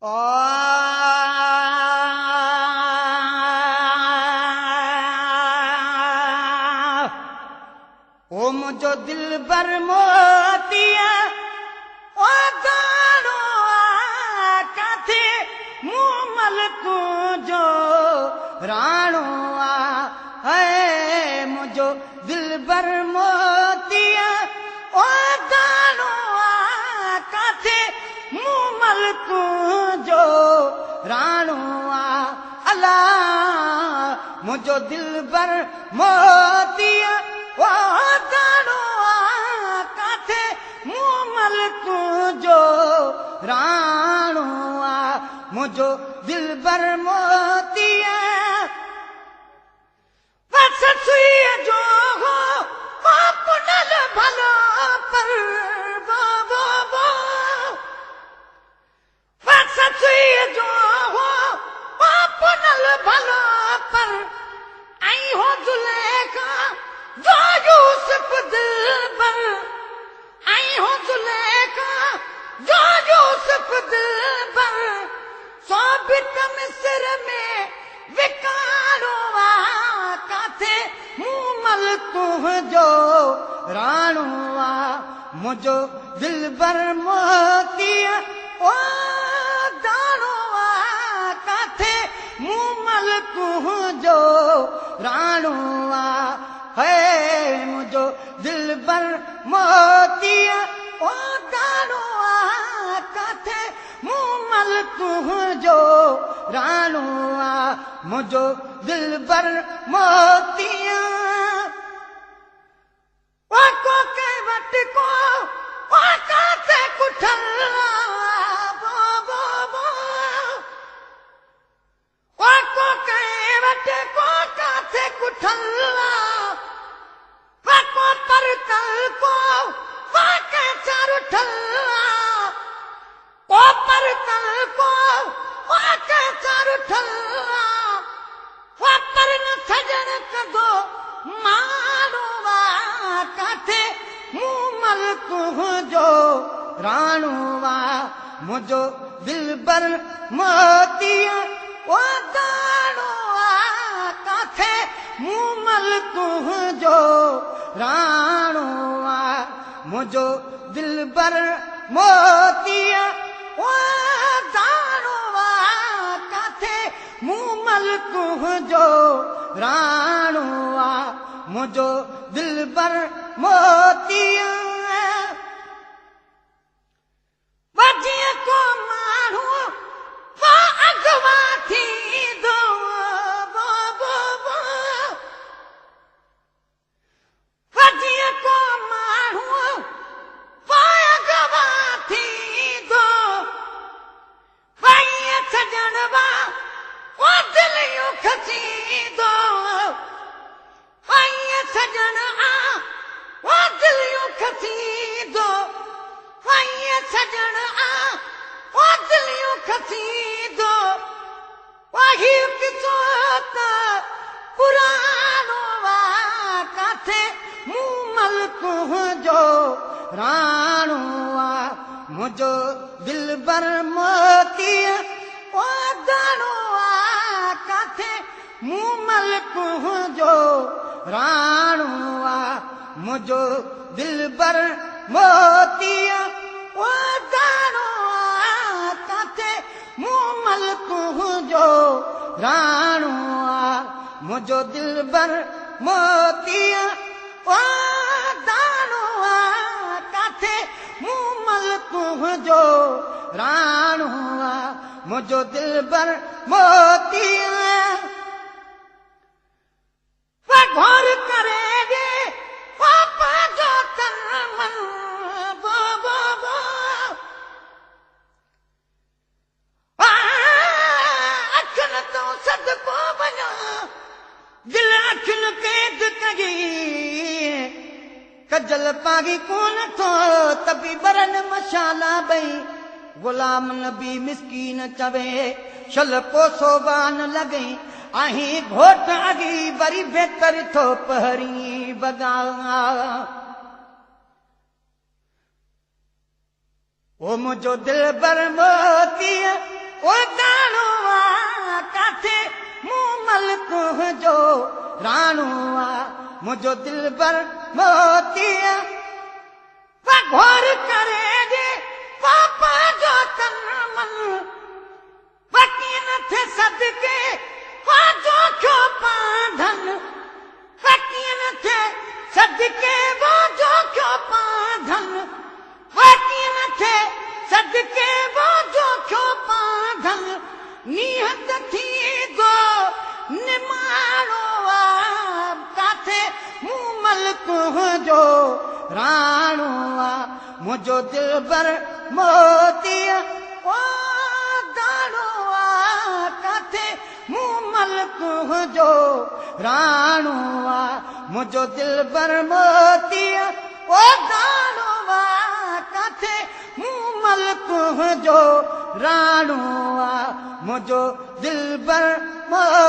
ओ मुझो दिल बर मोतिया ओ दानो काथे मुँह मलकू जो राणो है मुझो दिल बर मोतिया ओ दानो काथे मुँह मलकू जो राणो अल्लाह मुझो दिल बर मोतिया ओ दानो काथे मुँह मलकू जो राणो मुझो दिल बर मोतिया ससुई जो हो पुनल भलो पर बो ससुई जो हो पुनल भलो पर आई हो जुलेखा जो यूसुफ दिल पर आई हो जुलेखा जो यूसुफ दिल पर सोबित मिस्र में विकारो काथे मुँह मलकू जो राणो मुझो दिल बर मोतिया ओ दानो काथे मुँह मलकू जो राणो है मुझो दिल बर मोतिया ओ दानो काथे मुँह मलकू जो राणो मुझो दिल बर मोतिया को के वट को काथे कुठल को के वट को काथे कुठल को परतल को के चारु ठल को परतल को के चारु ठल पर न सजन कदो मानो काथे मुँह मलकू जो राणो मुझो दिल बर मोतिया ओ दानो काथे मुँह मलकू जो राणो मुझो दिल बर मोतिया ओ दानो काथे मुँह मलकू जो राणो मुझो दिल बर मोतिया वजिया को मारू वो अगवा थी दो वजिया को मारू वो अगवा थी दो वही सजनवा वो दिल यूं खसी दो वही सजन वो दिल यूं खसी दो वही सजन वो दिल यूं खसी दो वही किसोत पुरानो काथे मुँह मलकू जो राणो मुझो दिल बर मोतिया ओ दानो काथे मुँह मलकू जो राणो मुझो दिल बर मोतिया ओ दानो काथे मुँह मलकू जो राणो मुझो दिल बर मोतिया ओ दानो काथे मुँह मलकू जो राणो मुझो दिल बर मोतिया घोर करेगे पापा जो तन मन अखन तो सदको बना दिल अखन कैद कगी कजल पागी कोन थो तबी बरन मशाला बई गुलाम नबी मिस्कीन चवे शल कोसो बान लगे आही घोट अगी बरी बेहतर थो पहरी बगा ओ मुझो दिल बर मोतिया ओ दाणो आ काथे मूं मलक जो राणो आ मुंहिंजो दिलबर मोती घोर करे जे पापा जो तन मन बाक़ी न थे सदके वाजो छो पाधन बाक़ी न थे सदके वाजो छो पाधन बाक़ी न थे सदके वाजो छो पाधन नियत थी गो निमाणो आ काथे मूं मलक जो राणो आ मुंहिंजो दिलबर मोती ओ दाणो आ काथे मूं मलक जो राणो आ मुंहिंजो दिलबर मोती ओ दाणो आ काथे मूं मलक जो राणो आ मुंहिंजो दिलबर मोती